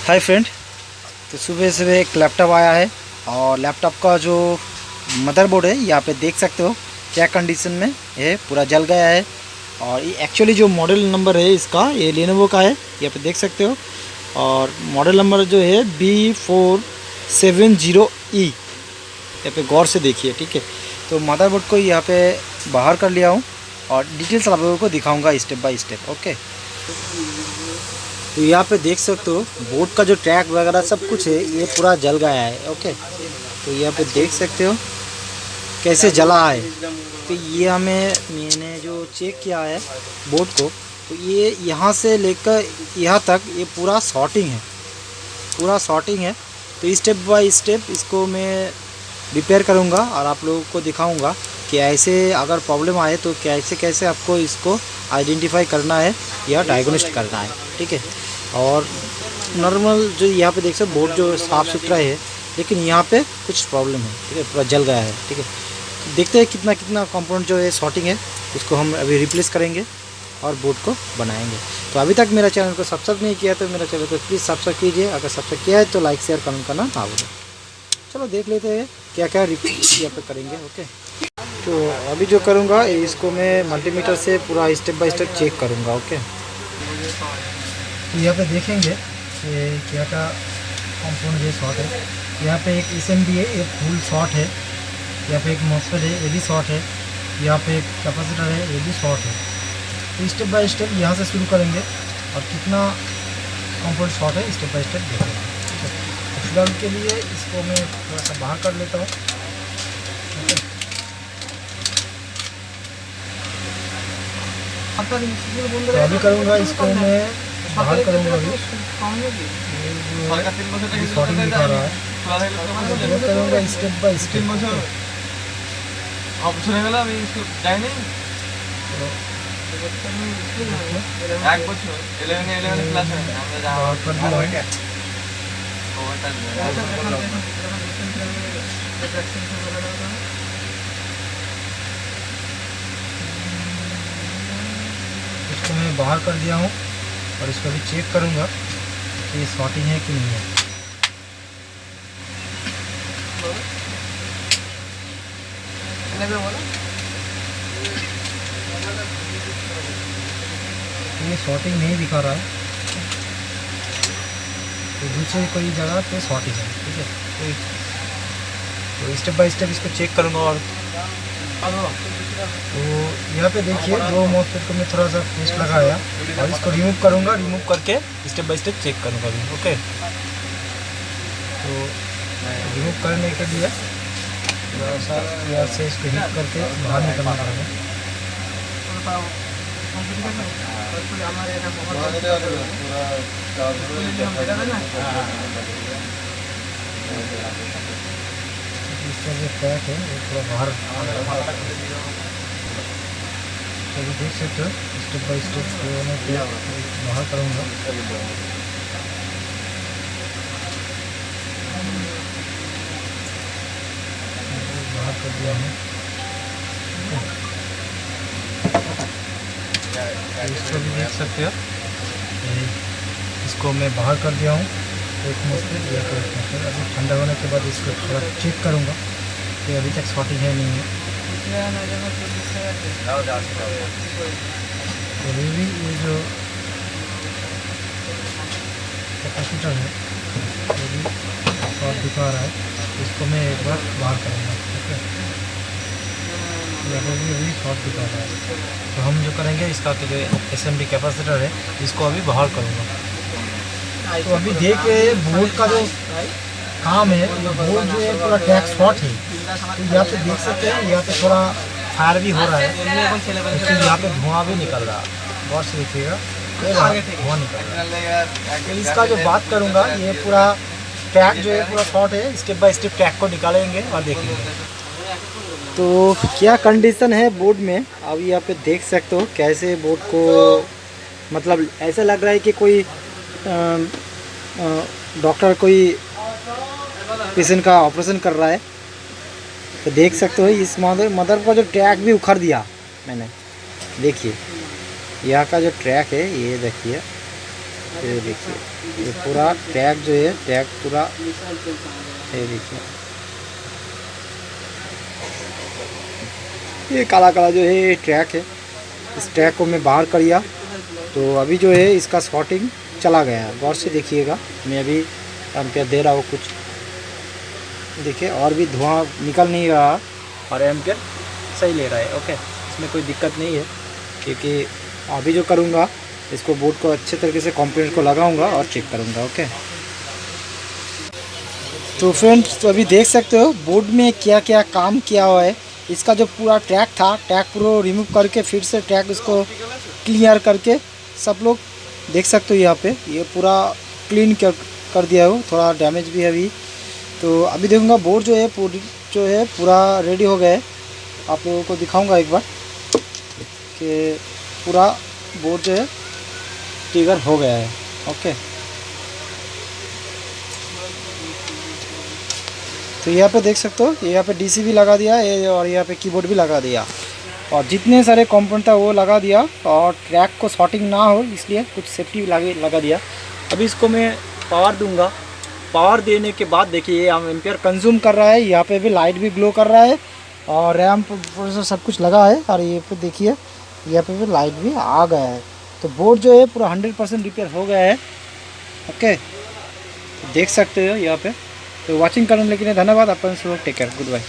Hi friend. तो सुबह सुबह एक लैपटॉप आया है और लैपटॉप का जो मदरबोर्ड है यहाँ पे देख सकते हो क्या कंडीशन में है, पूरा जल गया है। और ये एक्चुअली जो मॉडल नंबर है इसका, ये लेनोवो का है, यहाँ पे देख सकते हो। और मॉडल नंबर जो है B470E, यहाँ पे गौर से देखिए, ठीक है। तो मदरबोर्ड को यहाँ पे बाहर कर लिया हूँ और डिटेल्स आप लोगों को दिखाऊँगा स्टेप बाय स्टेप, ओके। तो यहाँ पे देख सकते हो बोर्ड का जो ट्रैक वगैरह सब कुछ है ये पूरा जल गया है, ओके। तो यहाँ पे देख सकते हो कैसे जला है। तो ये मैंने जो चेक किया है बोर्ड को, तो ये यहाँ से लेकर यहाँ तक ये पूरा शॉर्टिंग है, पूरा शॉर्टिंग है। तो स्टेप बाय स्टेप इसको मैं रिपेयर करूँगा और आप लोगों को दिखाऊँगा कि ऐसे अगर प्रॉब्लम आए तो कैसे कैसे आपको इसको आइडेंटिफाई करना है या डायग्नोस्ट करना है, ठीक है। और नॉर्मल जो यहाँ पे देख सकते बोर्ड जो साफ़ सुथरा है, लेकिन यहाँ पे कुछ प्रॉब्लम है, ठीक है, पूरा जल गया है, ठीक है। तो देखते हैं कितना कितना कंपोनेंट जो है शॉर्टिंग है, उसको हम अभी रिप्लेस करेंगे और बोर्ड को बनाएंगे। तो अभी तक मेरा चैनल को सब्सक्राइब नहीं किया तो मेरा चैनल को प्लीज़ सब्सक्राइब कीजिए। अगर सब्सक्राइब किया है तो लाइक शेयर कमेंट करना ना भूलें। चलो देख लेते हैं क्या क्या रिप्लेस यहाँ पे करेंगे, ओके। तो अभी जो करूँगा इसको मैं मल्टीमीटर से पूरा स्टेप बाय स्टेप चेक करूँगा, ओके। तो यहाँ पे देखेंगे कि क्या क्या कंपाउंड ये शॉर्ट है। यहाँ पे एक SMD है, एक फुल शॉर्ट है। यहाँ पे एक मॉसफेट है, ये भी शॉर्ट है। यहाँ पे एक कैपेसिटर है, ये भी शॉर्ट है। तो स्टेप बाय स्टेप यहाँ से शुरू करेंगे और कितना कंपाउंड शॉर्ट है स्टेप बाय स्टेप देखेंगे, ठीक है। तो फिलहाल के लिए इसको मैं थोड़ा सा बाहर कर लेता हूँ, तो अभी करूँगा इसको मैं बाहर करूँगा। अभी शॉर्टिंग दिखा रहा है, मैं करूँगा स्टेप बाय स्टेप। इसको मैं बाहर कर दिया हूँ और इसको भी चेक करूँगा कि ये शॉर्टिंग है कि नहीं है। ये शॉर्टिंग नहीं दिखा रहा है, तो दूसरे कोई जगह पे शॉर्टिंग है, ठीक है। तो स्टेप बाय स्टेप इसको चेक करूँगा। और तो यहाँ पे देखिए दो मॉसफेट को मैं थोड़ा सा पेस्ट लगाया और इसको रिमूव करूँगा। रिमूव करके स्टेप बाय स्टेप चेक करूँगा अभी, ओके। तो रिमूव करने के लिए थोड़ा सा यहाँ से इसको हीट करके बाहर निकलना पड़ेगा। इसका जो पैक है वो थोड़ा बाहर तो अभी देख सकते हो स्टेप बाय स्टेप मैं बाहर करूँगा। बाहर कर दिया हूँ, इसको भी देख सकते हो। इसको मैं बाहर कर दिया हूँ, एक मॉसफेट या फिर एक मॉसफेट। अभी ठंडा होने के बाद इसको थोड़ा चेक करूँगा कि अभी तक शॉर्टिंग है नहीं है। तो ये भी ये जो कैपेसिटर है ये भी शॉर्ट दिखा रहा है, इसको मैं एक बार बाहर करूँगा, ओके। भी शॉर्ट दिखा रहा है, तो हम जो करेंगे इसका तो जो SMD कैपेसिटर है इसको अभी बाहर करूँगा। तो अभी देख बोर्ड का जो काम है, बोर्ड जो है पूरा ट्रैक शॉर्ट है। तो यहाँ पे देख सकते हैं यहाँ पे थोड़ा फायर भी हो रहा है, तो यहाँ पे धुआं भी निकल रहा है, गौर से देखिएगा धुआं निकल रहा है। तो इसका जो बात करूँगा ये पूरा ट्रैक जो है पूरा शॉर्ट है। स्टेप बाय स्टेप ट्रैक को निकालेंगे और देखेंगे तो क्या कंडीशन है बोर्ड में। अब यहाँ पे देख सकते हो कैसे बोर्ड को, मतलब ऐसा लग रहा है कि कोई डॉक्टर कोई पेशेंट का ऑपरेशन कर रहा है। तो देख सकते हो इस मदर का जो ट्रैक भी उखाड़ दिया मैंने, देखिए यहाँ का जो ट्रैक है ये देखिए ये देखिए ये पूरा ट्रैक जो है, ट्रैक पूरा ये देखिए, ये काला काला जो है ये ट्रैक है। इस ट्रैक को मैं बाहर कर दिया, तो अभी जो है इसका शॉर्टिंग चला गया है। गौर से देखिएगा, मैं अभी एम्पियर दे रहा हूँ कुछ, देखिए और भी धुआं निकल नहीं रहा और एम्पियर सही ले रहा है। ओके, इसमें कोई दिक्कत नहीं है, क्योंकि अभी जो करूँगा इसको बोर्ड को अच्छे तरीके से कंपोनेंट को लगाऊंगा और चेक करूँगा। ओके, तो फ्रेंड्स तो अभी देख सकते हो बोर्ड में क्या क्या काम किया हुआ है। इसका जो पूरा ट्रैक था, ट्रैक पूरा रिमूव करके फिर से ट्रैक इसको क्लियर करके सब लोग देख सकते हो। यहाँ पे ये पूरा क्लीन कर दिया हो, थोड़ा डैमेज भी है अभी। तो अभी देखूँगा बोर्ड जो है पूरा रेडी हो गया है। आप लोगों को दिखाऊंगा एक बार कि पूरा बोर्ड जो है ट्रिगर हो गया है। ओके, तो यहाँ पे देख सकते हो, यहाँ पे डीसी भी लगा दिया है और यहाँ पे कीबोर्ड भी लगा दिया और जितने सारे कंपोनेंट था वो लगा दिया। और ट्रैक को शॉर्टिंग ना हो इसलिए कुछ सेफ्टी भी लगा दिया। अभी इसको मैं पावर दूंगा। पावर देने के बाद देखिए हम एम्पियर कंज्यूम कर रहा है। यहाँ पे भी लाइट भी ग्लो कर रहा है और रैम प्रोसेसर सब कुछ लगा है। और ये पे देखिए यहाँ पे भी लाइट भी आ गया है। तो बोर्ड जो है पूरा 100% रिपेयर हो गया है। ओके, देख सकते हो यहाँ पे। तो वॉचिंग करने के लिए धन्यवाद। अपन से टेक केयर, गुड बाय।